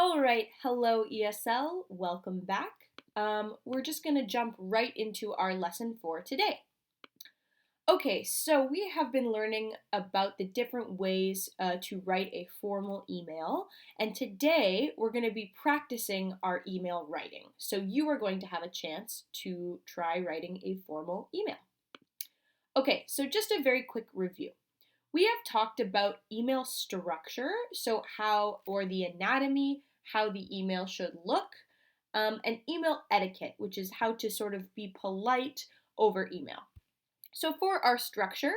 All right, hello ESL, welcome back. We're just going to jump right into our lesson for today. Okay, so we have been learning about the different ways to write a formal email, and today we're going to be practicing our email writing. So you are going to have a chance to try writing a formal email. Okay, so just a very quick review. We have talked about email structure, so or the anatomy, how the email should look, and email etiquette, which is how to sort of be polite over email. So for our structure,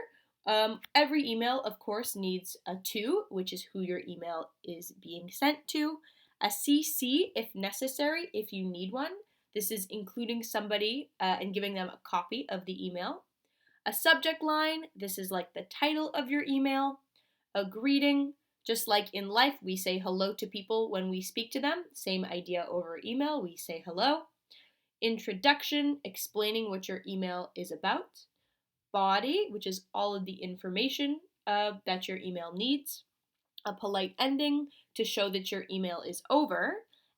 every email, of course, needs a to, which is who your email is being sent to, a CC if necessary, if you need one. This is including somebody and giving them a copy of the email. A subject line, this is like the title of your email. A greeting, just like in life, we say hello to people when we speak to them. Same idea over email, we say hello. Introduction, explaining what your email is about. Body, which is all of the information that your email needs. A polite ending to show that your email is over.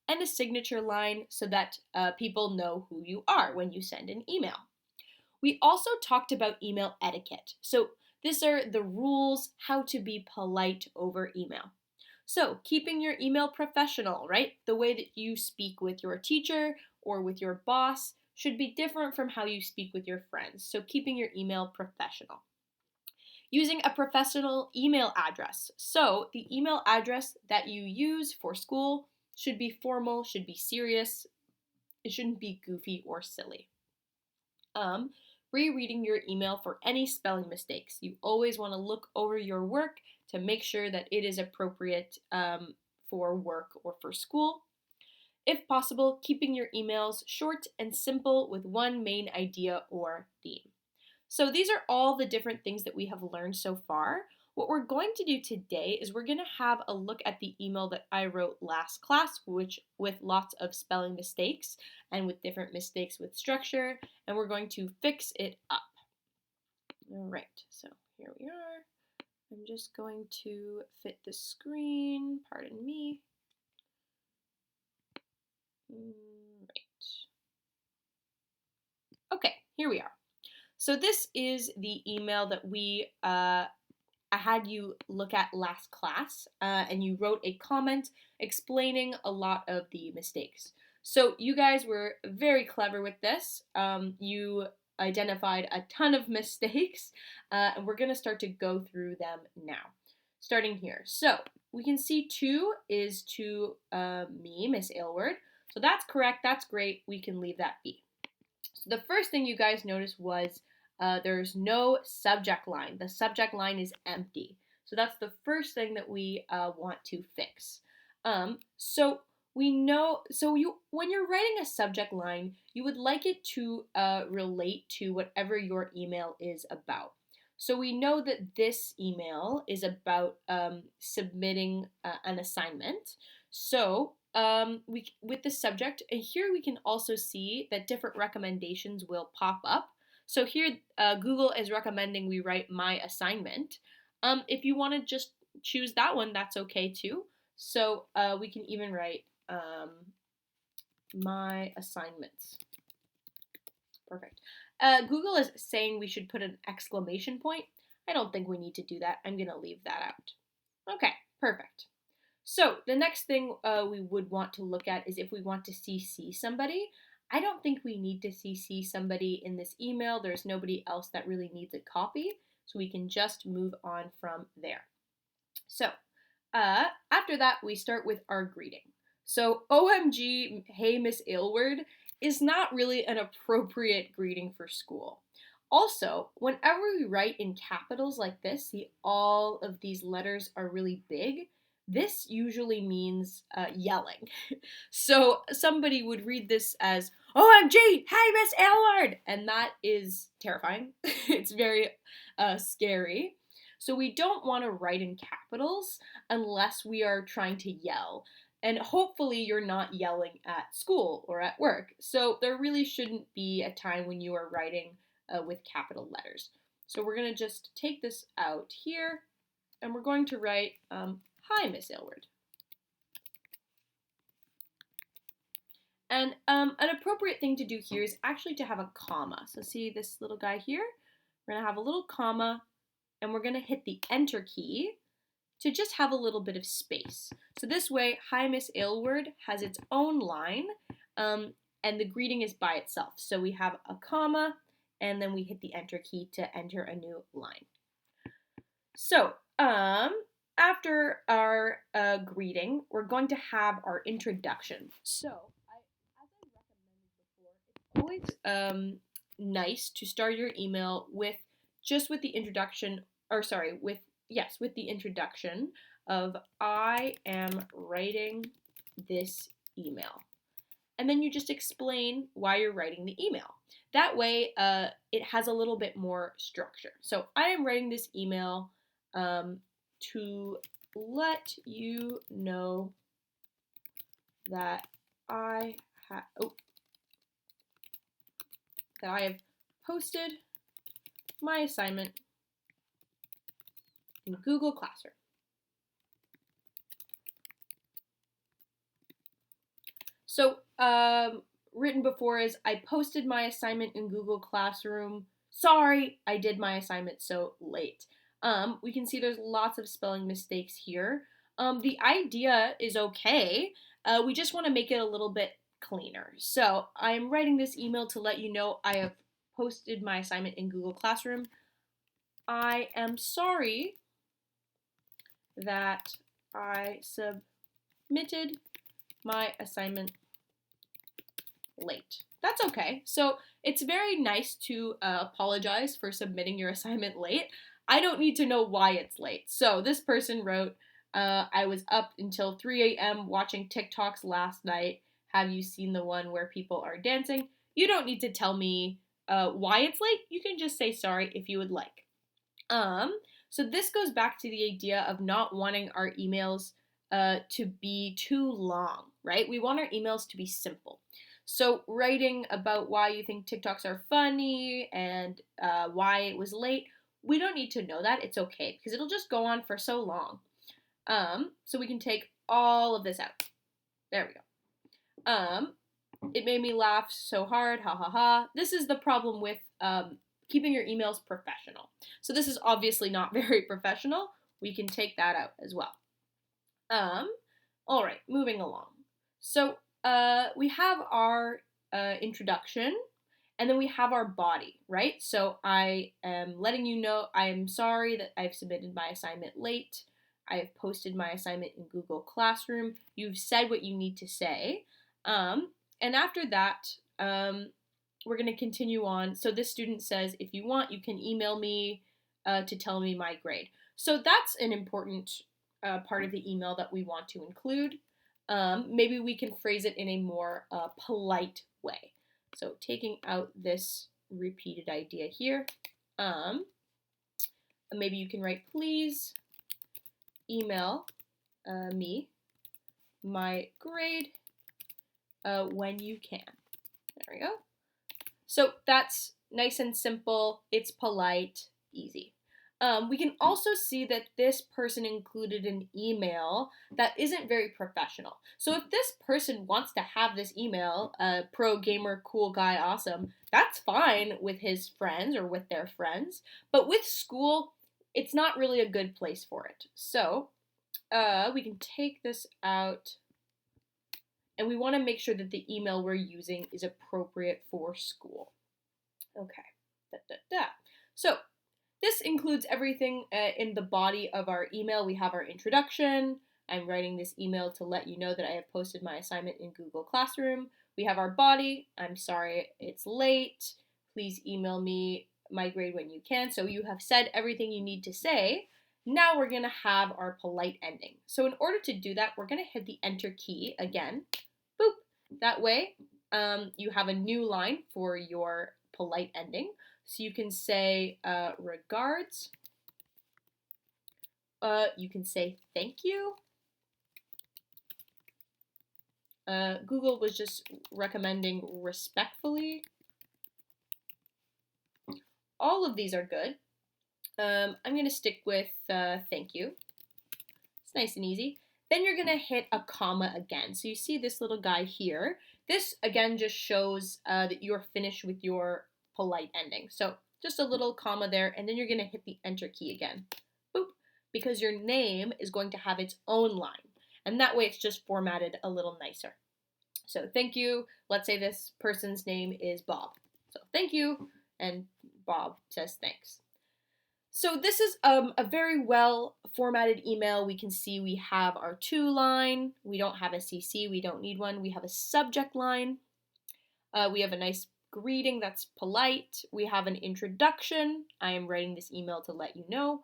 And a signature line so that people know who you are when you send an email. We also talked about email etiquette. So these are the rules how to be polite over email. So keeping your email professional, right? The way that you speak with your teacher or with your boss should be different from how you speak with your friends. So keeping your email professional. Using a professional email address. So the email address that you use for school should be formal, should be serious. It shouldn't be goofy or silly. Rereading your email for any spelling mistakes. You always want to look over your work to make sure that it is appropriate for work or for school. If possible, keeping your emails short and simple with one main idea or theme. So these are all the different things that we have learned so far. What we're going to do today is we're going to have a look at the email that I wrote last class, which with lots of spelling mistakes and with different mistakes with structure, and we're going to fix it up. All right, so here we are. I'm just going to fit the screen, pardon me. Right. Okay, here we are. So this is the email that I had you look at last class, and you wrote a comment explaining a lot of the mistakes. So you guys were very clever with this. You identified a ton of mistakes, and we're going to start to go through them now. Starting here. So we can see 2 is to me, Miss Aylward. So that's correct. That's great. We can leave that be. So the first thing you guys noticed was there's no subject line. The subject line is empty. So that's the first thing that we want to fix. So we know, when you're writing a subject line, you would like it to relate to whatever your email is about. So we know that this email is about submitting an assignment. So with the subject, and here we can also see that different recommendations will pop up. So here, Google is recommending we write my assignment. If you want to just choose that one, that's okay too. So we can even write my assignments. Perfect. Google is saying we should put an exclamation point. I don't think we need to do that. I'm going to leave that out. Okay, perfect. So the next thing we would want to look at is if we want to CC somebody. I don't think we need to CC somebody in this email. There's nobody else that really needs a copy, so we can just move on from there. So after that, we start with our greeting. So OMG, hey Miss Aylward is not really an appropriate greeting for school. Also, whenever we write in capitals like this, see all of these letters are really big, this usually means yelling. So somebody would read this as, OMG, hey Miss Aylward! And that is terrifying. It's very scary. So we don't want to write in capitals unless we are trying to yell. And hopefully you're not yelling at school or at work. So there really shouldn't be a time when you are writing with capital letters. So we're going to just take this out here, and we're going to write, hi, Miss Aylward. And an appropriate thing to do here is actually to have a comma. So see this little guy here? We're going to have a little comma, and we're going to hit the Enter key to just have a little bit of space. So this way, Hi Miss Aylward has its own line, and the greeting is by itself. So we have a comma, and then we hit the Enter key to enter a new line. So, after our greeting, we're going to have our introduction. So, as I recommended before, it's always nice to start your email with the introduction, with the introduction of I am writing this email. And then you just explain why you're writing the email. That way, it has a little bit more structure. So I am writing this email to let you know that I have posted my assignment in Google Classroom. So, written before is I posted my assignment in Google Classroom. Sorry, I did my assignment so late. We can see there's lots of spelling mistakes here. The idea is okay. We just want to make it a little bit cleaner. So I'm writing this email to let you know I have posted my assignment in Google Classroom. I am sorry that I submitted my assignment late. That's okay. So it's very nice to apologize for submitting your assignment late. I don't need to know why it's late. So this person wrote, I was up until 3 a.m. watching TikToks last night. Have you seen the one where people are dancing? You don't need to tell me why it's late. You can just say sorry if you would like. So this goes back to the idea of not wanting our emails to be too long, right? We want our emails to be simple. So writing about why you think TikToks are funny and why it was late, we don't need to know that. It's okay because it'll just go on for so long. So we can take all of this out. There we go. It made me laugh so hard, ha ha ha. This is the problem with keeping your emails professional. So this is obviously not very professional. We can take that out as well. All right, moving along. So we have our introduction, and then we have our body, right? So I am letting you know I am sorry that I've submitted my assignment late. I have posted my assignment in Google Classroom. You've said what you need to say. And after that, we're going to continue on. So this student says, if you want, you can email me to tell me my grade. So that's an important part of the email that we want to include. Maybe we can phrase it in a more polite way. So taking out this repeated idea here, maybe you can write, please email me my grade when you can. There we go. So that's nice and simple. It's polite, easy. We can also see that this person included an email that isn't very professional. So if this person wants to have this email, pro gamer, cool guy, awesome, that's fine with his friends or with their friends. But with school, it's not really a good place for it. So we can take this out. And we want to make sure that the email we're using is appropriate for school. Okay. So this includes everything in the body of our email. We have our introduction. I'm writing this email to let you know that I have posted my assignment in Google Classroom. We have our body. I'm sorry it's late. Please email me my grade when you can. So you have said everything you need to say. Now we're going to have our polite ending. So in order to do that, we're going to hit the Enter key again. Boop. That way, you have a new line for your polite ending. So you can say regards. You can say thank you. Google was just recommending respectfully. All of these are good. I'm going to stick with thank you. It's nice and easy. Then you're going to hit a comma again. So you see this little guy here. This again just shows that you're finished with your polite ending. So just a little comma there, and then you're going to hit the enter key again. Boop, because your name is going to have its own line. And that way it's just formatted a little nicer. So thank you. Let's say this person's name is Bob. So thank you, and Bob says thanks. So this is a very well formatted email. We can see we have our to line. We don't have a CC. We don't need one. We have a subject line. We have a nice greeting that's polite. We have an introduction. I am writing this email to let you know.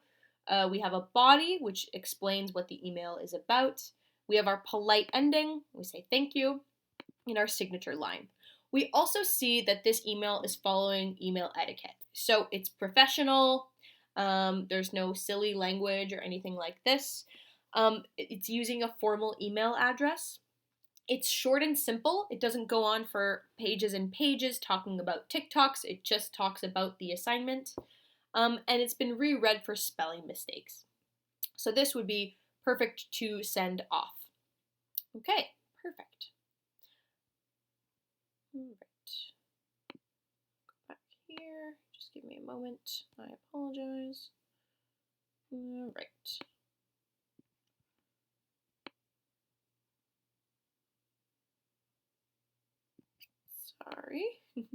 We have a body, which explains what the email is about. We have our polite ending. We say thank you. In our signature line. We also see that this email is following email etiquette. So it's professional. There's no silly language or anything like this. It's using a formal email address. It's short and simple. It doesn't go on for pages and pages talking about TikToks. It just talks about the assignment. And it's been reread for spelling mistakes. So this would be perfect to send off. Okay, perfect. All right. Go back here. Just give me a moment. I apologize. All right. Sorry. Okay,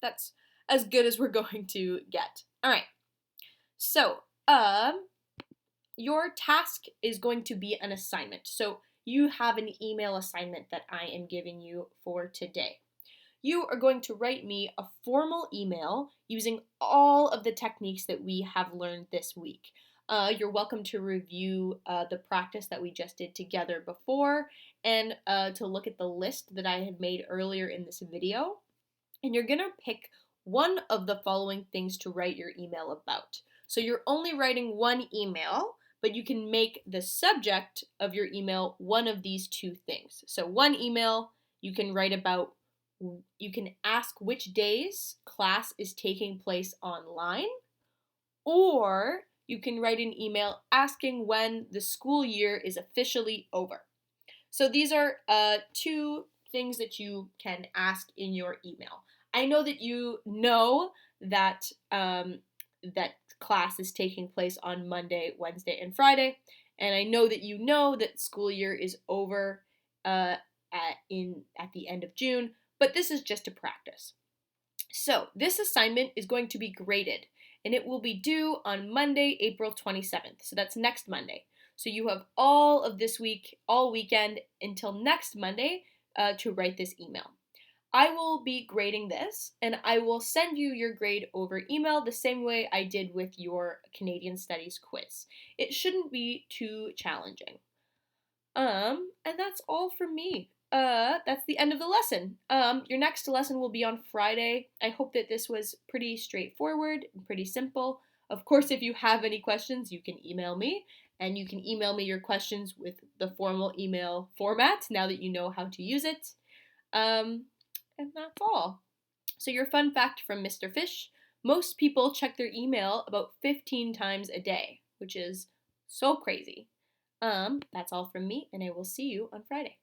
that's as good as we're going to get. All right. So, your task is going to be an assignment. So you have an email assignment that I am giving you for today. You are going to write me a formal email using all of the techniques that we have learned this week. You're welcome to review the practice that we just did together before and to look at the list that I had made earlier in this video. And you're going to pick one of the following things to write your email about. So you're only writing one email, but you can make the subject of your email one of these two things. So one email you can write about, you can ask which days class is taking place online, or you can write an email asking when the school year is officially over. So these are two things that you can ask in your email. I know that you know that that class is taking place on Monday, Wednesday, and Friday, and I know that school year is over at the end of June, but this is just a practice. So this assignment is going to be graded, and it will be due on Monday, April 27th. So that's next Monday. So you have all of this week, all weekend, until next Monday to write this email. I will be grading this, and I will send you your grade over email the same way I did with your Canadian Studies quiz. It shouldn't be too challenging. And that's all from me. That's the end of the lesson. Your next lesson will be on Friday. I hope that this was pretty straightforward and pretty simple. Of course, if you have any questions, you can email me, and you can email me your questions with the formal email format now that you know how to use it. And that's all. So your fun fact from Mr. Fish, most people check their email about 15 times a day, which is so crazy. That's all from me, and I will see you on Friday.